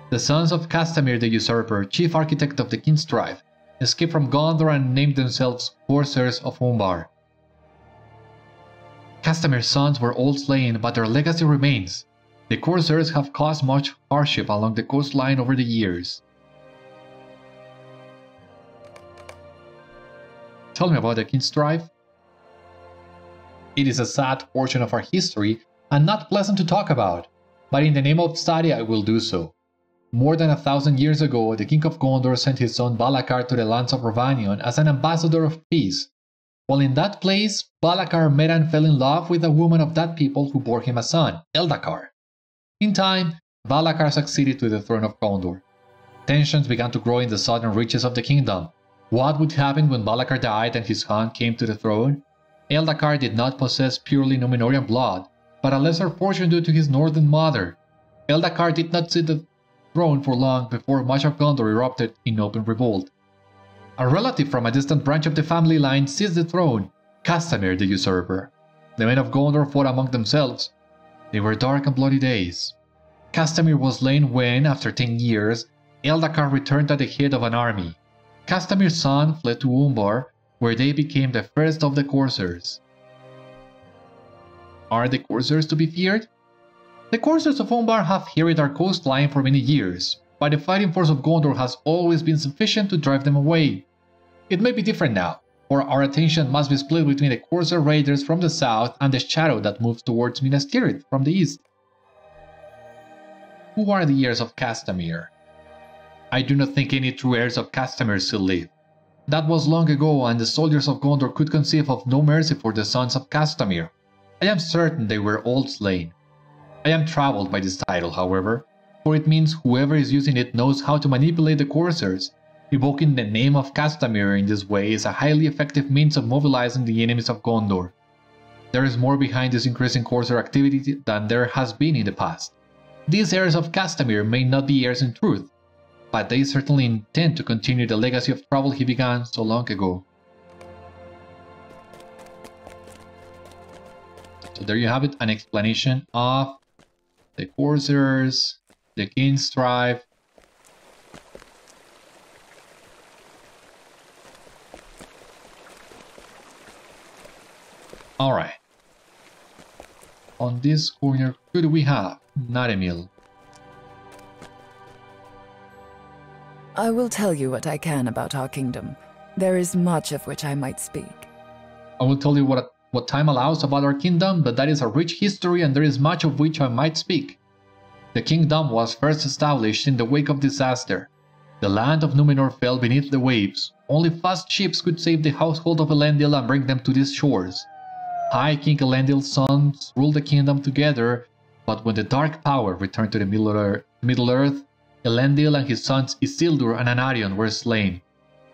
The sons of Castamir the Usurper, chief architect of the Kin-strife, escaped from Gondor and named themselves Heirs of Umbar. Castamir's sons were all slain, but their legacy remains. The Corsairs have caused much hardship along the coastline over the years. Tell me about the Kin-strife. It is a sad portion of our history and not pleasant to talk about, but in the name of study I will do so. More than 1,000 years ago, the king of Gondor sent his son Balakar to the lands of Rhovanion as an ambassador of peace. While in that place, Balakar met and fell in love with a woman of that people who bore him a son, Eldakar. In time, Balakar succeeded to the throne of Gondor. Tensions began to grow in the southern reaches of the kingdom. What would happen when Balakar died and his son came to the throne? Eldakar did not possess purely Númenórean blood, but a lesser portion due to his northern mother. Eldakar did not sit the throne for long before much of Gondor erupted in open revolt. A relative from a distant branch of the family line seized the throne, Castamir the Usurper. The men of Gondor fought among themselves. They were dark and bloody days. Castamir was slain when, after 10 years, Eldakar returned at the head of an army. Castamir's son fled to Umbar, where they became the first of the Corsairs. Are the Corsairs to be feared? The Corsairs of Umbar have harried our coastline for many years, but the fighting force of Gondor has always been sufficient to drive them away. It may be different now, for our attention must be split between the Corsair raiders from the south and the shadow that moves towards Minas Tirith from the east. Who are the heirs of Castamir? I do not think any true heirs of Castamir still live. That was long ago, and the soldiers of Gondor could conceive of no mercy for the sons of Castamir. I am certain they were all slain. I am troubled by this title, however, for it means whoever is using it knows how to manipulate the Corsairs. Evoking the name of Castamir in this way is a highly effective means of mobilizing the enemies of Gondor. There is more behind this increasing Corsair activity than there has been in the past. These heirs of Castamir may not be heirs in truth, but they certainly intend to continue the legacy of trouble he began so long ago. So there you have it, an explanation of the Corsairs, the Kin-strife, alright. On this corner, who do we have? Naramil. I will tell you what I can about our kingdom. There is much of which I might speak. I will tell you what time allows about our kingdom, but that is a rich history and there is much of which I might speak. The kingdom was first established in the wake of disaster. The land of Númenor fell beneath the waves. Only fast ships could save the household of Elendil and bring them to these shores. High King Elendil's sons ruled the kingdom together, but when the Dark Power returned to the Middle Earth, Elendil and his sons Isildur and Anarion were slain.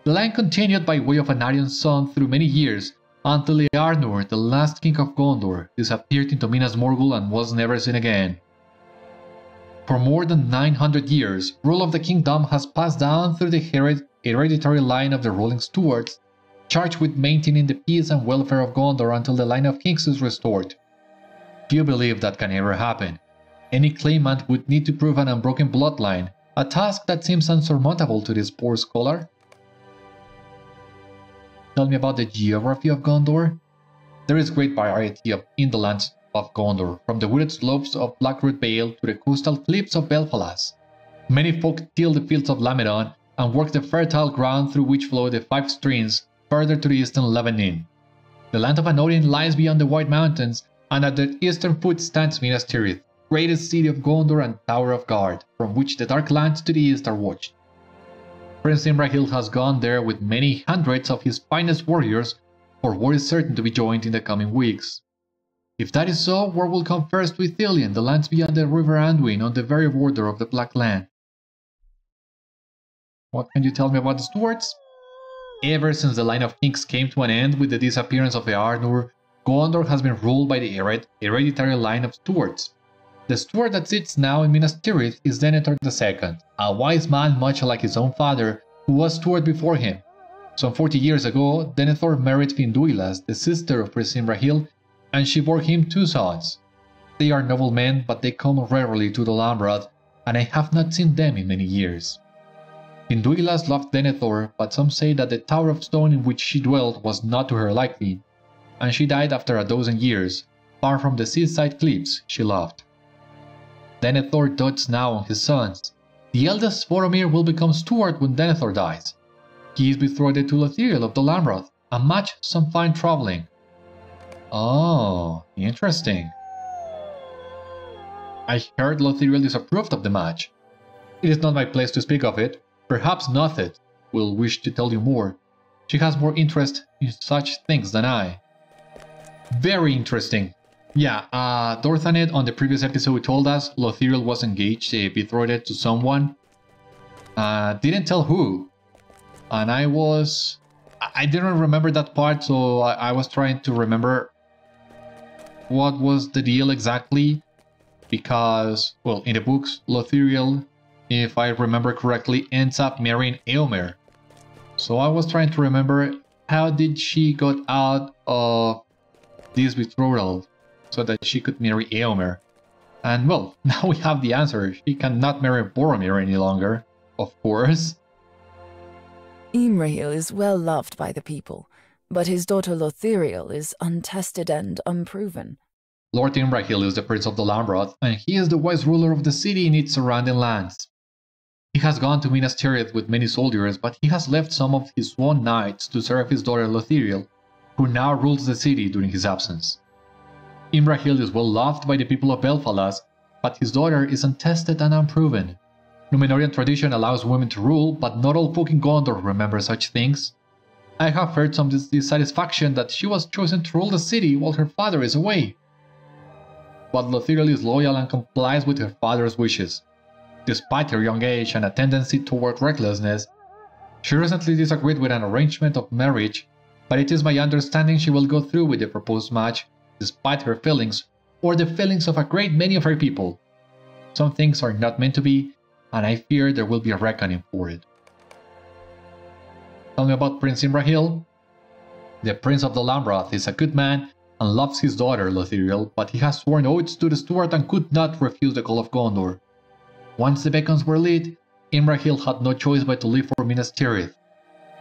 The line continued by way of Anarion's son through many years, until Earnur, the last king of Gondor, disappeared into Minas Morgul and was never seen again. For more than 900 years, rule of the kingdom has passed down through the hereditary line of the ruling stewards, charged with maintaining the peace and welfare of Gondor until the line of kings is restored. Few believe that can ever happen. Any claimant would need to prove an unbroken bloodline, a task that seems unsurmountable to this poor scholar. Tell me about the geography of Gondor. There is great variety in the lands of Gondor, from the wooded slopes of Blackroot Vale to the coastal cliffs of Belfalas. Many folk till the fields of Lamedon and work the fertile ground through which flow the 5 streams further to the eastern Lebanon. The land of Anodin lies beyond the White Mountains, and at their eastern foot stands Minas Tirith, greatest city of Gondor and Tower of Guard, from which the dark lands to the east are watched. Prince Imrahil has gone there with many hundreds of his finest warriors, for war is certain to be joined in the coming weeks. If that is so, war will come first with Ithilien, the lands beyond the river Anduin on the very border of the Black Land. What can you tell me about the stewards? Ever since the line of kings came to an end with the disappearance of Earnur, Gondor has been ruled by the hereditary line of stewards. The steward that sits now in Minas Tirith is Denethor II, a wise man much like his own father, who was steward before him. Some 40 years ago, Denethor married Finduilas, the sister of Prince Imrahil, and she bore him 2 sons. They are noble men, but they come rarely to Dol Amroth, and I have not seen them in many years. Finduilas loved Denethor, but some say that the tower of stone in which she dwelt was not to her liking, and she died after a dozen years, far from the seaside cliffs she loved. Denethor dotes now on his sons. The eldest Boromir will become steward when Denethor dies. He is betrothed to Lothíriel of Dol Amroth, a match some find troubling. Oh, interesting. I heard Lothíriel disapproved of the match. It is not my place to speak of it. Perhaps Nothit will wish to tell you more. She has more interest in such things than I. Very interesting. Yeah, Dorthaneth on the previous episode told us Lothíriel was engaged, betrothed to someone. Didn't tell who. And I didn't remember that part, so I was trying to remember what was the deal exactly. Because, well, in the books, Lothíriel, if I remember correctly, ends up marrying Éomer. So I was trying to remember how did she got out of this betrothal so that she could marry Éomer. And well, now we have the answer. She cannot marry Boromir any longer, of course. Imrahil is well loved by the people, but his daughter Lothíriel is untested and unproven. Lord Imrahil is the Prince of Dol Amroth, and he is the wise ruler of the city and its surrounding lands. He has gone to Minas Tirith with many soldiers, but he has left some of his Swan-knights to serve his daughter Lothíriel, who now rules the city during his absence. Imrahil is well loved by the people of Belfalas, but his daughter is untested and unproven. Númenórean tradition allows women to rule, but not all folk in Gondor remember such things. I have heard some dissatisfaction that she was chosen to rule the city while her father is away. But Lothíriel is loyal and complies with her father's wishes. Despite her young age and a tendency toward recklessness, she recently disagreed with an arrangement of marriage, but it is my understanding she will go through with the proposed match, despite her feelings, or the feelings of a great many of her people. Some things are not meant to be, and I fear there will be a reckoning for it. Tell me about Prince Imrahil. The Prince of Dol Amroth is a good man and loves his daughter Lothíriel, but he has sworn oaths to the steward and could not refuse the call of Gondor. Once the beacons were lit, Imrahil had no choice but to leave for Minas Tirith.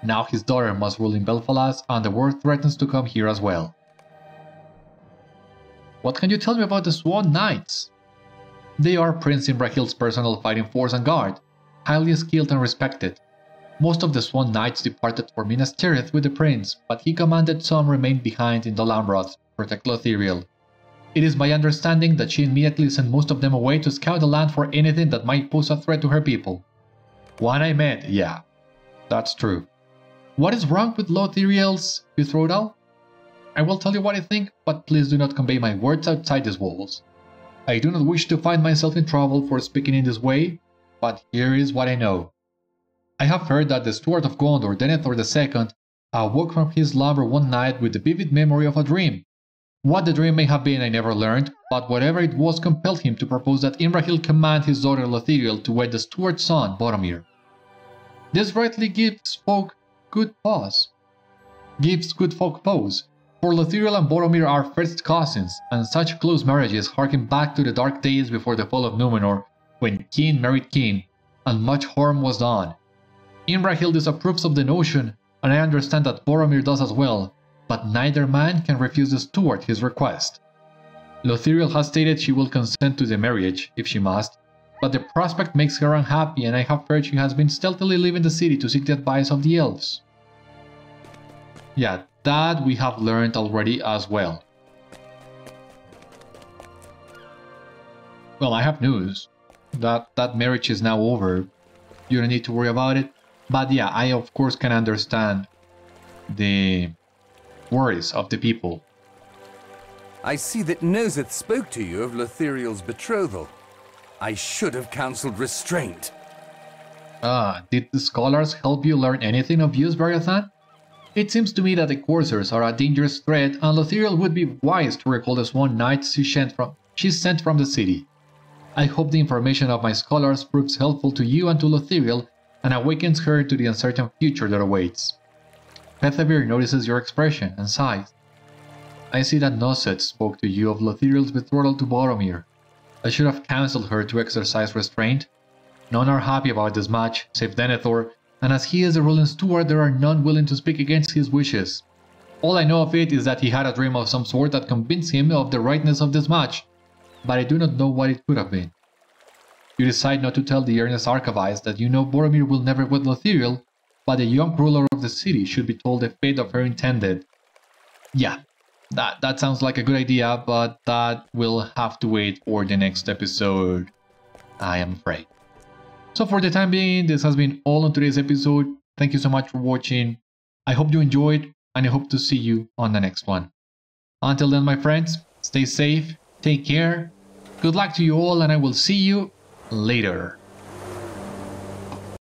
Now his daughter must rule in Belfalas, and the war threatens to come here as well. What can you tell me about the Swan-knights? They are Prince Imrahil's personal fighting force and guard, highly skilled and respected. Most of the Swan-knights departed for Minas Tirith with the prince, but he commanded some remain behind in Dol Amroth to protect Lothíriel. It is my understanding that she immediately sent most of them away to scout the land for anything that might pose a threat to her people. One I met, yeah, that's true. What is wrong with Lothíriel's betrothal? I will tell you what I think, but please do not convey my words outside these walls. I do not wish to find myself in trouble for speaking in this way, but here is what I know. I have heard that the steward of Gondor, Denethor II, awoke from his slumber one night with the vivid memory of a dream. What the dream may have been I never learned, but whatever it was compelled him to propose that Imrahil command his daughter Lothíriel to wed the steward's son, Boromir. This rightly gives folk good pause. For Lothíriel and Boromir are first cousins, and such close marriages harken back to the dark days before the fall of Númenor, when kin married kin, and much harm was done. Imrahil disapproves of the notion, and I understand that Boromir does as well, but neither man can refuse the steward his request. Lothíriel has stated she will consent to the marriage, if she must, but the prospect makes her unhappy, and I have heard she has been stealthily leaving the city to seek the advice of the elves. Yeah, that we have learned already as well. Well, I have news. That marriage is now over. You don't need to worry about it. But yeah, I of course can understand the worries of the people. I see that Noseth spoke to you of Lothíriel's betrothal. I should have counseled restraint. Did the scholars help you learn anything of use, Beriathan? It seems to me that the coursers are a dangerous threat, and Lothíriel would be wise to recall the Swan-knights she sent from the city. I hope the information of my scholars proves helpful to you and to Lothíriel, and awakens her to the uncertain future that awaits. Pethebir notices your expression and sighs. I see that Noseth spoke to you of Lothíriel's betrothal to Boromir. I should have counseled her to exercise restraint. None are happy about this match, save Denethor, and as he is the ruling steward, there are none willing to speak against his wishes. All I know of it is that he had a dream of some sort that convinced him of the rightness of this match, but I do not know what it could have been. You decide not to tell the earnest archivist that you know Boromir will never wed Lothíriel, but the young ruler of the city should be told the fate of her intended. Yeah, that sounds like a good idea, but that will have to wait for the next episode, I am afraid. So for the time being, this has been all on today's episode. Thank you so much for watching. I hope you enjoyed, and I hope to see you on the next one. Until then, my friends, stay safe, take care, good luck to you all, and I will see you later.